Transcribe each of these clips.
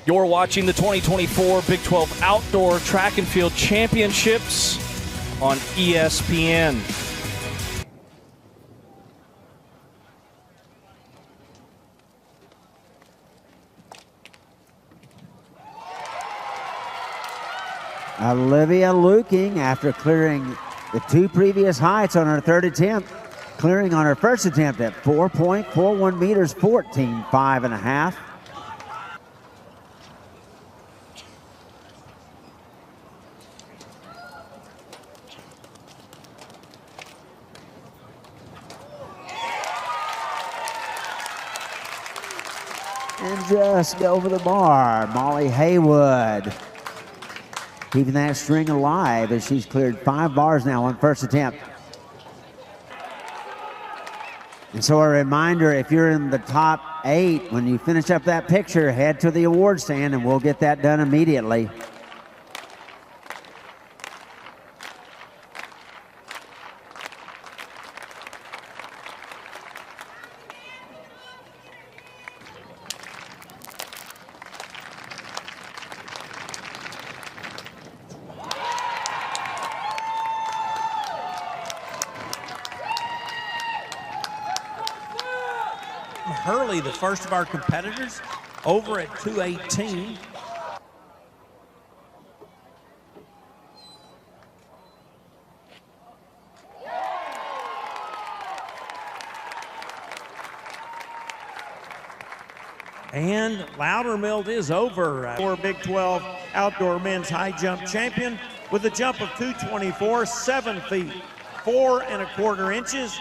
You're watching the 2024 Big 12 Outdoor Track and Field Championships on ESPN. Olivia Luking, after clearing the two previous heights on her third attempt, clearing on her first attempt at 4.41 meters, 14.5 and just over the bar, Molly Haywood, keeping that string alive as she's cleared 5 bars now on first attempt. And so a reminder, if you're in the top 8, when you finish up that picture, head to the award stand and we'll get that done immediately. Hurley, the first of our competitors, over at 218. And Loudermilk is over. For Big 12 Outdoor Men's High Jump Champion with a jump of 224, 7 feet, 4 1/4 inches.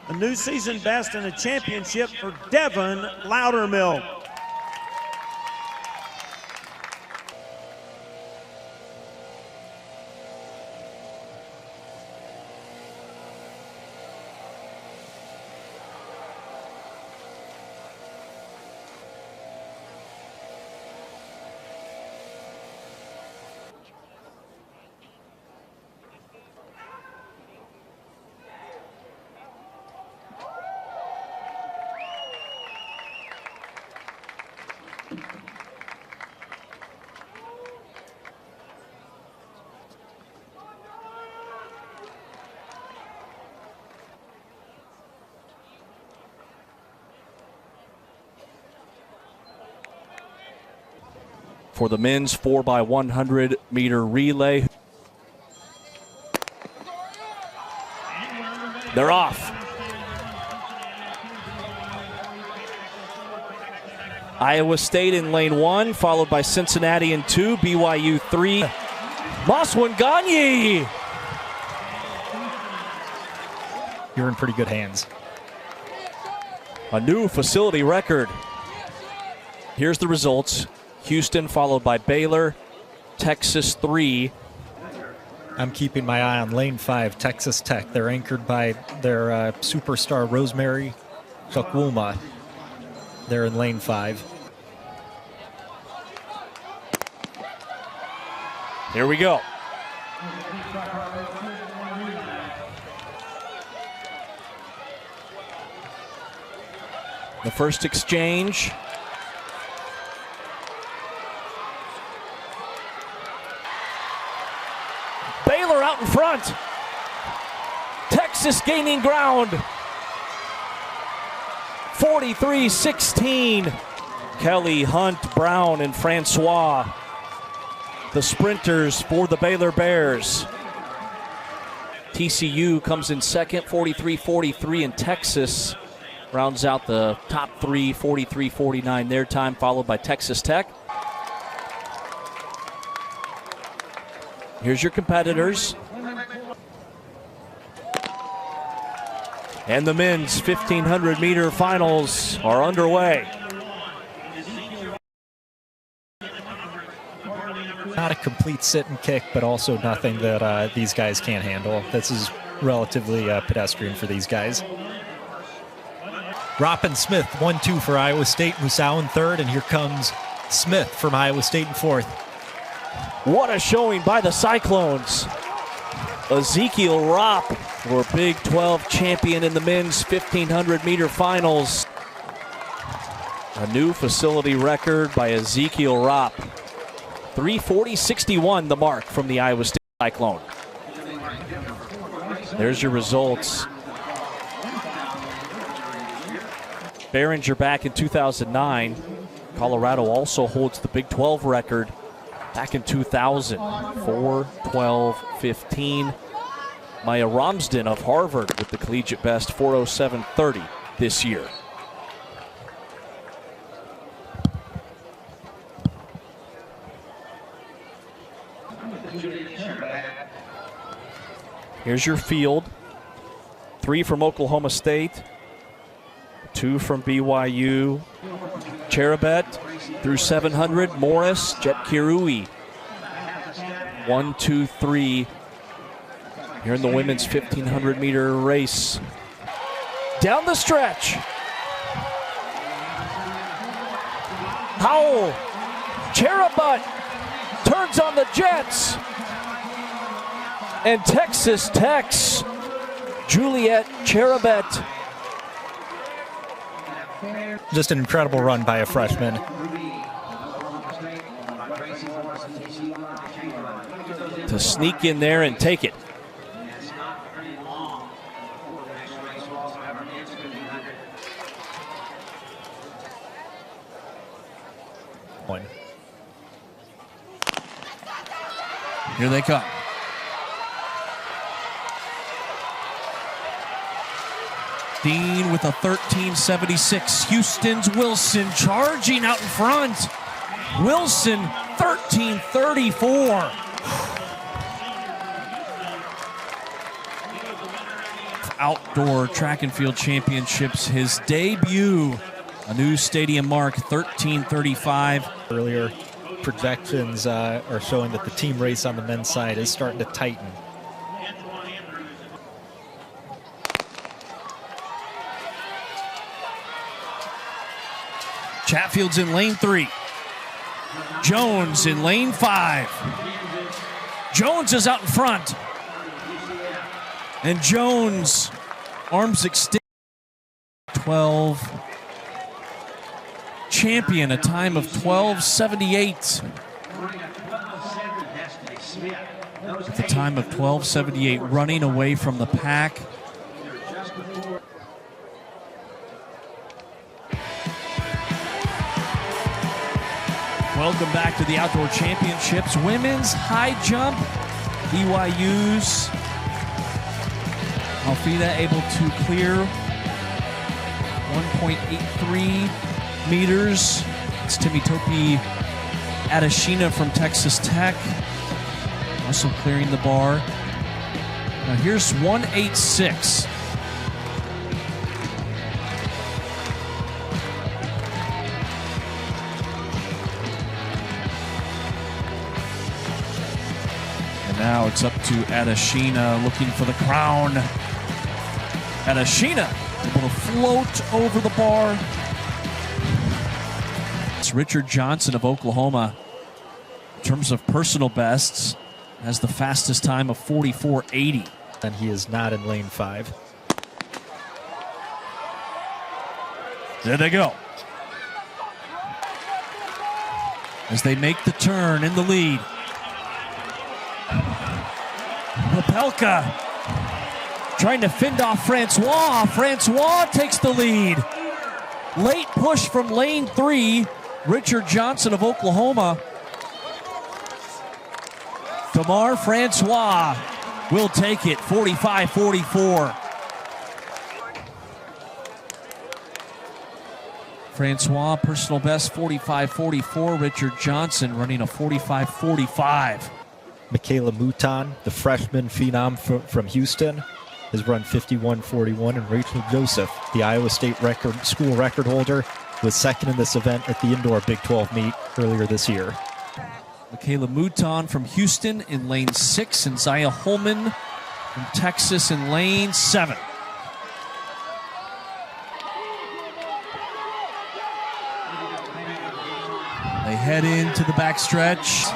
A new season best and a championship for Devin Loudermilk. For the men's 4x100 meter relay. They're off. Iowa State in lane 1, followed by Cincinnati in 2, BYU 3. Maswanganyi. You're in pretty good hands. A new facility record. Here's the results. Houston followed by Baylor, Texas 3. I'm keeping my eye on lane 5, Texas Tech. They're anchored by their superstar Rosemary Chukwuma. They're in lane 5. Here we go. The first exchange. Baylor out in front. Texas gaining ground. 43-16. Kelly, Hunt, Brown, and Francois, the sprinters for the Baylor Bears. TCU comes in second, 43-43, and Texas rounds out the top 3, 43-49 their time, followed by Texas Tech. Here's your competitors. And the men's 1,500 meter finals are underway. Not a complete sit and kick, but also nothing that these guys can't handle. This is relatively pedestrian for these guys. Roppin Smith, 1-2 for Iowa State. Musau in third, and here comes Smith from Iowa State in fourth. What a showing by the Cyclones. Ezekiel Ropp for Big 12 champion in the men's 1,500 meter finals. A new facility record by Ezekiel Ropp. 3:40.61 the mark from the Iowa State Cyclone. There's your results. Behringer back in 2009. Colorado also holds the Big 12 record back in 2000. 4:12.15. Maya Ramsden of Harvard with the collegiate best 4:07.30 this year. Here's your field. 3 from Oklahoma State, 2 from BYU. Cherabet through 700. Morris, Jet Kirui. 1, 2, 3. Here in the women's 1,500 meter race. Down the stretch. Howell. Cherabet turns on the Jets. And Texas Tech's Juliet Cherabet. Just an incredible run by a freshman. To sneak in there and take it. Here they come. Dean with a 13.76. Houston's Wilson charging out in front. Wilson 13.34. Outdoor track and field championships, his debut. A new stadium mark, 13.35. Earlier projections are showing that the team race on the men's side is starting to tighten. Chatfield's in lane 3. Jones in lane 5. Jones is out in front. And Jones, arms extended. 12. Champion, a time of 12.78. At the time of 12.78, running away from the pack. Welcome back to the Outdoor Championships. Women's high jump. BYU's Alfida able to clear 1.83 meters. It's Timitopi Adeshina from Texas Tech. Also clearing the bar. Now here's 1.86. Now it's up to Adeshina looking for the crown. Adeshina able to float over the bar. It's Richard Johnson of Oklahoma. In terms of personal bests, has the fastest time of 44.80. And he is not in lane 5. There they go. As they make the turn in the lead. Popelka trying to fend off Francois. Francois takes the lead. Late push from lane 3. Richard Johnson of Oklahoma. Tamar Francois will take it, 45-44. Francois, personal best, 45-44. Richard Johnson running a 45-45. Michaela Mouton, the freshman phenom from Houston, has run 51.41. And Rachel Joseph, the Iowa State school record holder, was second in this event at the indoor Big 12 meet earlier this year. Michaela Mouton from Houston in lane 6, and Zaya Holman from Texas in lane 7. They head into the backstretch.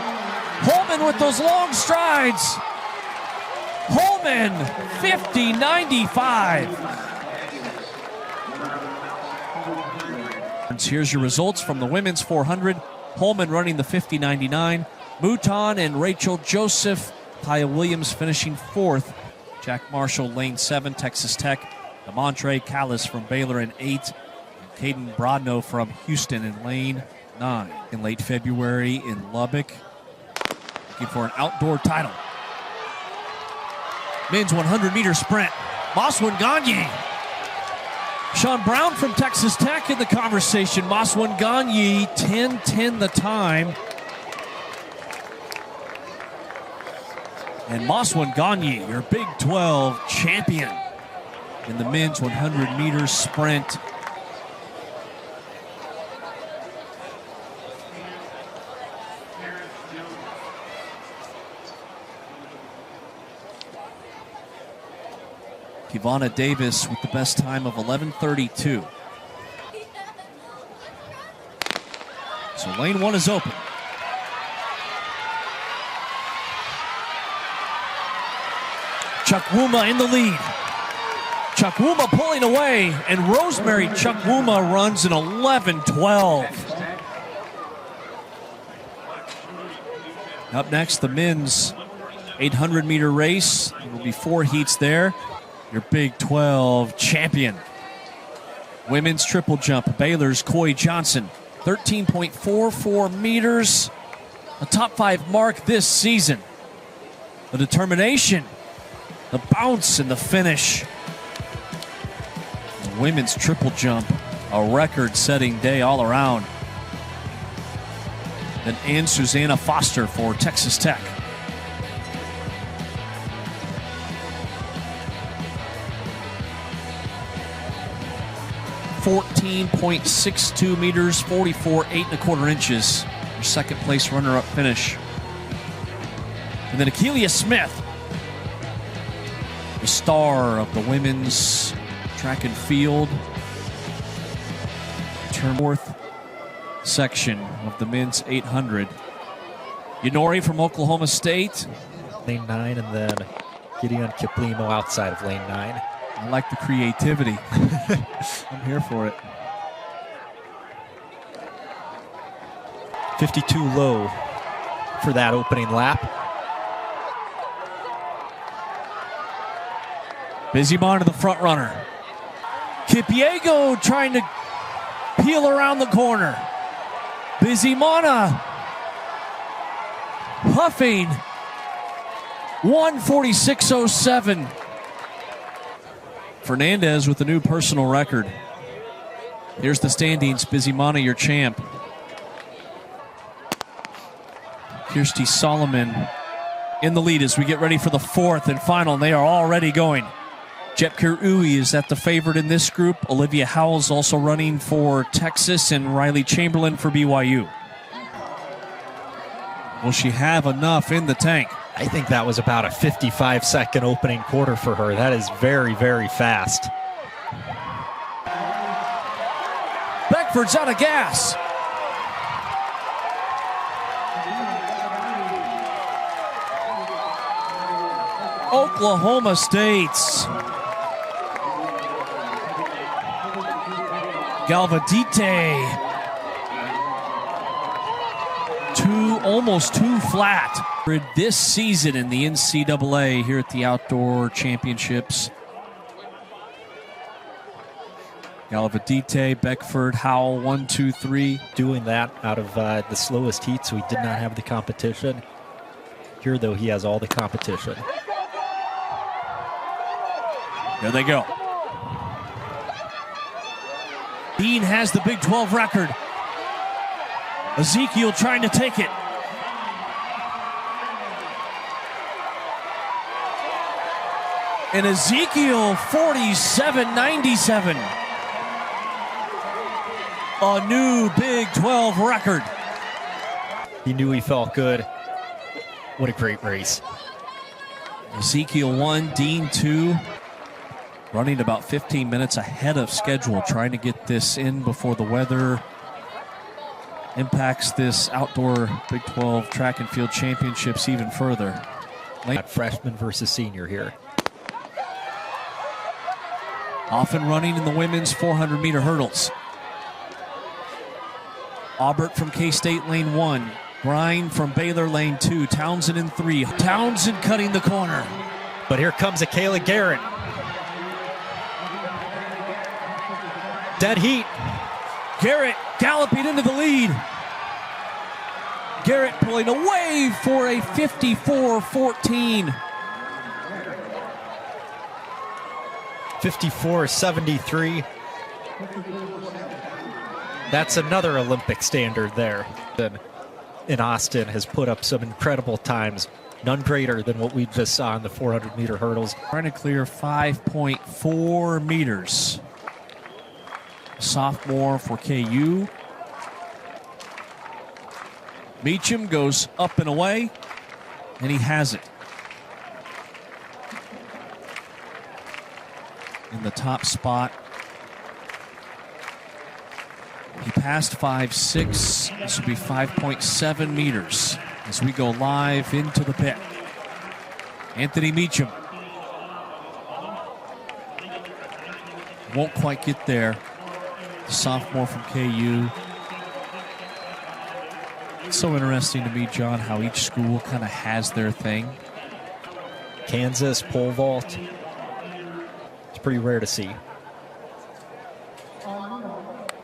Holman with those long strides. Holman, 50.95. rounds. Here's your results from the women's 400. Holman running the 50.99. Mouton and Rachel Joseph. Kaya Williams finishing 4th. Jack Marshall, lane 7, Texas Tech. DeMontre Callis from Baylor in 8. Caden Brodno from Houston in lane 9. In late February in Lubbock, looking for an outdoor title. Men's 100-meter sprint. Maswan Gagne. Sean Brown from Texas Tech in the conversation. Maswan Gagne, 10:10 the time. And Maswan Gagne, your Big 12 champion in the men's 100-meter sprint. Kivana Davis with the best time of 11:32. So lane 1 is open. Chukwuma in the lead. Chukwuma pulling away, and Rosemary Chukwuma runs an 11:12. Up next, the men's 800-meter race. There will be 4 heats there. Your Big 12 champion. Women's triple jump, Baylor's Coy Johnson, 13.44 meters. A top 5 mark this season. The determination, the bounce, and the finish. The women's triple jump, a record-setting day all around. Then Ann Susanna Foster for Texas Tech. 14.62 meters, 44 8.25 inches. Your second place runner-up finish. And then Akeelia Smith, the star of the women's track and field. Turn 4th section of the men's 800. Yanori from Oklahoma State. Lane 9, and then Gideon Kiplimo outside of lane 9. I like the creativity. I'm here for it. 52 low for that opening lap. Busy Bond, the front runner. Kipiego trying to peel around the corner. Busy Mana puffing. 1:46.07. Fernandez with a new personal record. Here's the standings. Busy Mana, your champ. Kirsty Solomon in the lead as we get ready for the 4th and final. And they are already going. Jepker Uwe is at the favorite in this group. Olivia Howell's also running for Texas, and Riley Chamberlain for BYU. Will she have enough in the tank? I think that was about a 55-second opening quarter for her. That is very, very fast. Beckford's out of gas. Oklahoma State's Galvadite. Almost too flat this season in the NCAA here at the Outdoor Championships. Galvadite, Beckford, Howell, 1, 2, 3. Doing that out of the slowest heats, so he did not have the competition. Here, though, he has all the competition. There they go. Bean has the Big 12 record. Ezekiel trying to take it. And Ezekiel 47.97. A new Big 12 record. He knew he felt good. What a great race. Ezekiel 1, Dean 2. Running about 15 minutes ahead of schedule, trying to get this in before the weather impacts this outdoor Big 12 track and field championships even further. Freshman versus senior here. Often running in the women's 400-meter hurdles. Aubert from K-State, lane 1. Grind from Baylor, lane 2. Townsend in 3. Townsend cutting the corner. But here comes a Kayla Garrett. Dead heat. Garrett galloping into the lead. Garrett pulling away for a 54-14. 54-73. That's another Olympic standard there. In Austin has put up some incredible times, none greater than what we just saw in the 400-meter hurdles. Trying to clear 5.4 meters. Sophomore for KU. Meacham goes up and away, and he has it. In the top spot. He passed 5.6. This will be 5.7 meters as we go live into the pit. Anthony Meacham won't quite get there. The sophomore from KU. It's so interesting to me, John, how each school kind of has their thing. Kansas, pole vault. It's pretty rare to see.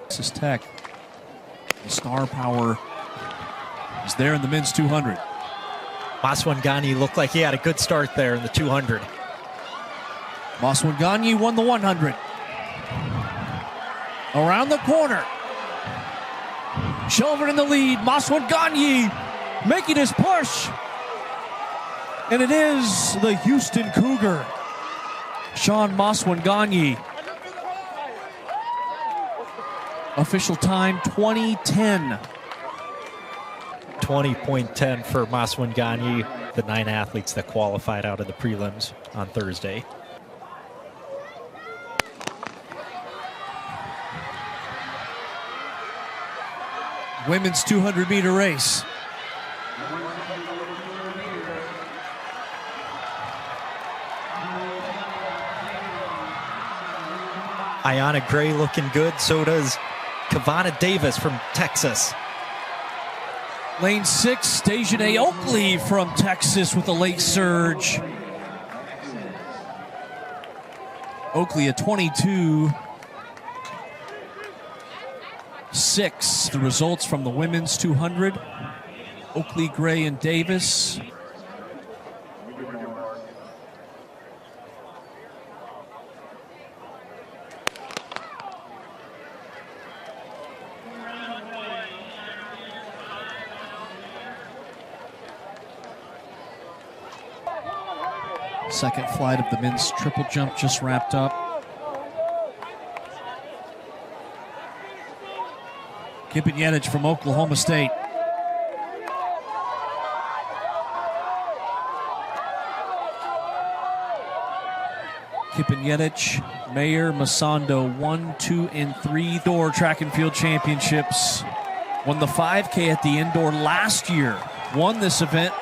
Texas Tech. The star power is there in the men's 200. Maswanganyi looked like he had a good start there in the 200. Maswanganyi won the 100. Around the corner. Shelvin in the lead. Maswanganyi making his push. And it is the Houston Cougar. Sean Maswanganyi. Official time 20:10. 20.10 for Maswanganyi, the 9 athletes that qualified out of the prelims on Thursday. Women's 200-meter race. Ayanna Gray looking good. So does Kavana Davis from Texas. Lane 6, Dejanay Oakley from Texas with a late surge. Oakley a 22.6. The results from the women's 200. Oakley, Gray, and Davis. Second flight of the men's triple jump just wrapped up. Kippenyetic from Oklahoma State. Kippenyetic, Mayer, Masondo, 1, 2, and 3 door track and field championships. Won the 5K at the indoor last year. Won this event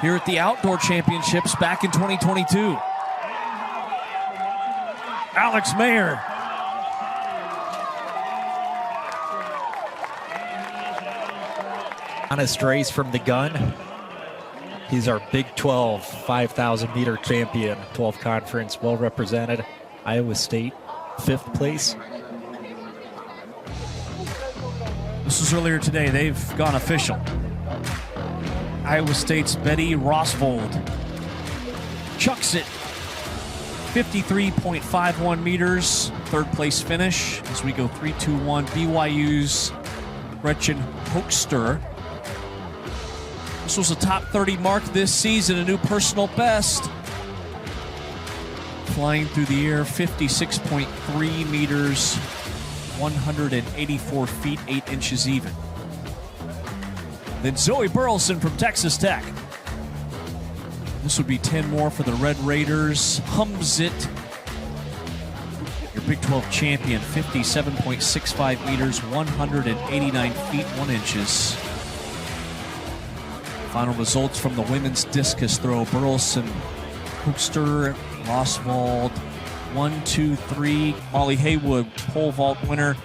here at the outdoor championships back in 2022. Alex Mayer. Honest race from the gun. He's our Big 12 5,000 meter champion. 12 conference, well represented. Iowa State, 5th place. This was earlier today. They've gone official. Iowa State's Betty Rosvold chucks it 53.51 meters. 3rd place finish as we go 3-2-1. BYU's Gretchen Hoekster. This was a top 30 mark this season, a new personal best. Flying through the air 56.3 meters, 184 feet, 8 inches even. Then Zoe Burleson from Texas Tech. This would be 10 more for the Red Raiders. Hums it. Your Big 12 champion, 57.65 meters, 189 feet, 1 inches. Final results from the women's discus throw. Burleson, Hoekster, Roswald, 1, 2, 3. Molly Haywood, pole vault winner.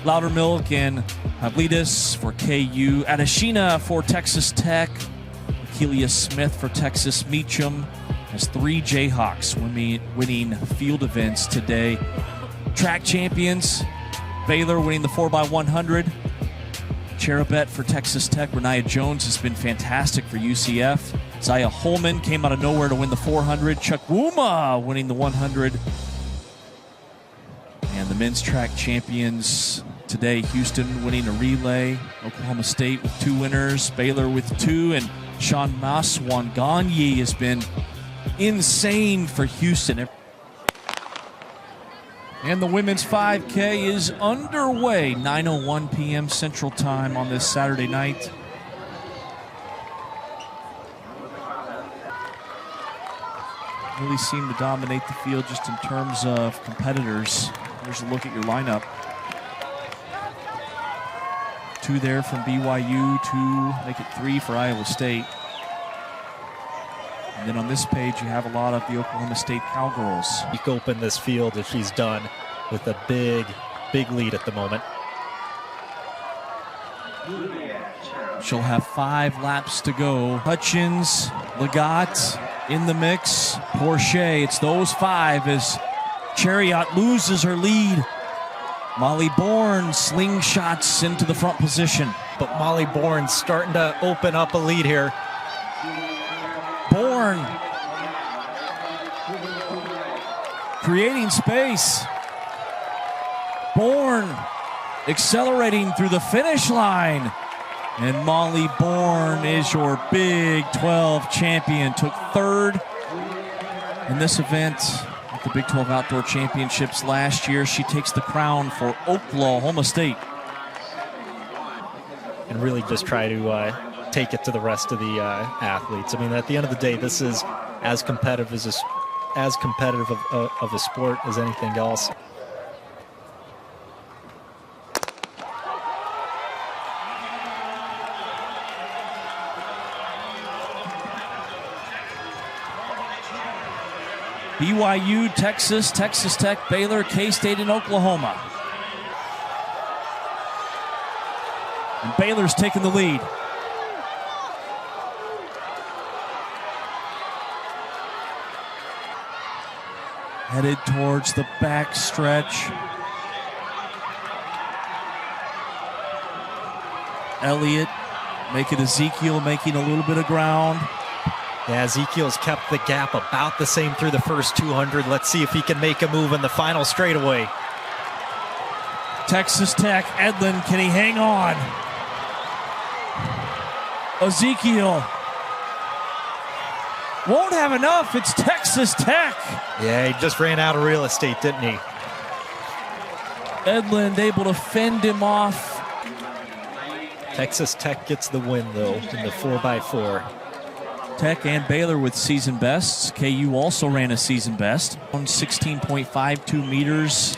Loudermilk and Pavlidis for KU. Adeshina for Texas Tech. Kelia Smith for Texas. Meacham has 3 Jayhawks winning field events today. Track champions, Baylor winning the 4x100. Cherubet for Texas Tech. Renaya Jones has been fantastic for UCF. Zaya Holman came out of nowhere to win the 400. Chuck Wuma winning the 100. And the men's track champions today, Houston winning a relay. Oklahoma State with 2 winners. Baylor with 2. And Sean Maswanganyi has been insane for Houston. And the women's 5K is underway. 9:01 p.m. Central Time on this Saturday night. Really seem to dominate the field just in terms of competitors. Here's a look at your lineup. 2 there from BYU, 2, make it 3 for Iowa State. And then on this page, you have a lot of the Oklahoma State Cowgirls. You can open this field if she's done with a big lead at the moment. She'll have 5 laps to go. Hutchins, Legat in the mix. Porsche, it's those 5 as Chariot loses her lead. Molly Bourne slingshots into the front position. But Molly Bourne's starting to open up a lead here. Bourne creating space. Bourne accelerating through the finish line. And Molly Bourne is your Big 12 champion. Took 3rd in this event at the Big 12 Outdoor Championships last year. She takes the crown for Oklahoma State. And really just try to take it to the rest of the athletes. I mean, at the end of the day, this is as competitive of a sport as anything else. BYU, Texas, Texas Tech, Baylor, K-State, and Oklahoma. And Baylor's taking the lead. Headed towards the back stretch. Elliott making Ezekiel making a little bit of ground. Yeah, Ezekiel's kept the gap about the same through the first 200. Let's see if he can make a move in the final straightaway. Texas Tech, Edlin, can he hang on? Ezekiel won't have enough. It's Texas Tech. Yeah, he just ran out of real estate, didn't he? Edlin able to fend him off. Texas Tech gets the win, though, in the 4x4. Tech and Baylor with season bests. KU also ran a season best. 16.52 meters,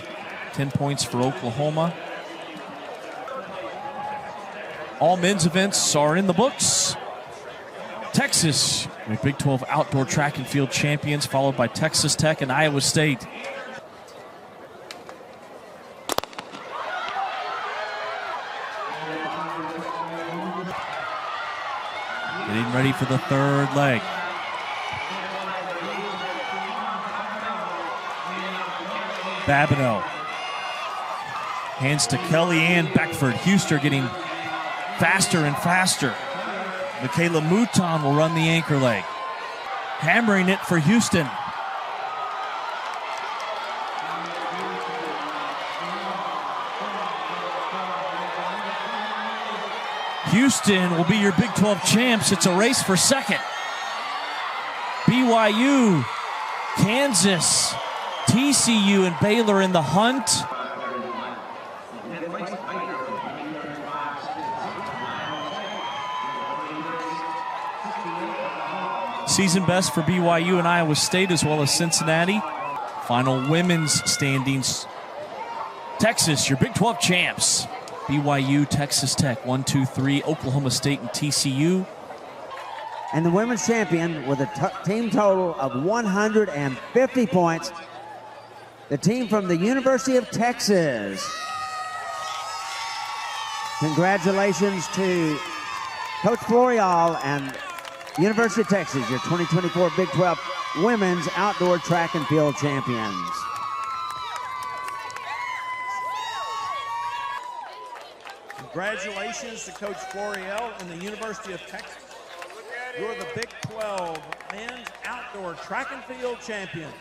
10 points for Oklahoma. All men's events are in the books. Texas, Big 12 outdoor track and field champions, followed by Texas Tech and Iowa State. Getting ready for the 3rd leg. Babineau. Hands to Kellyanne Beckford. Huster getting faster and faster. Michaela Mouton will run the anchor leg. Hammering it for Houston. Houston will be your Big 12 champs. It's a race for 2nd. BYU, Kansas, TCU, and Baylor in the hunt. Season best for BYU and Iowa State, as well as Cincinnati. Final women's standings. Texas, your Big 12 champs. BYU, Texas Tech, 1, 2, 3, Oklahoma State and TCU. And the women's champion with a team total of 150 points, the team from the University of Texas. Congratulations to Coach Florial and University of Texas, your 2024 Big 12 Women's Outdoor Track and Field Champions. Congratulations to Coach Florial and the University of Texas. You're the Big 12 Men's Outdoor Track and Field Champions.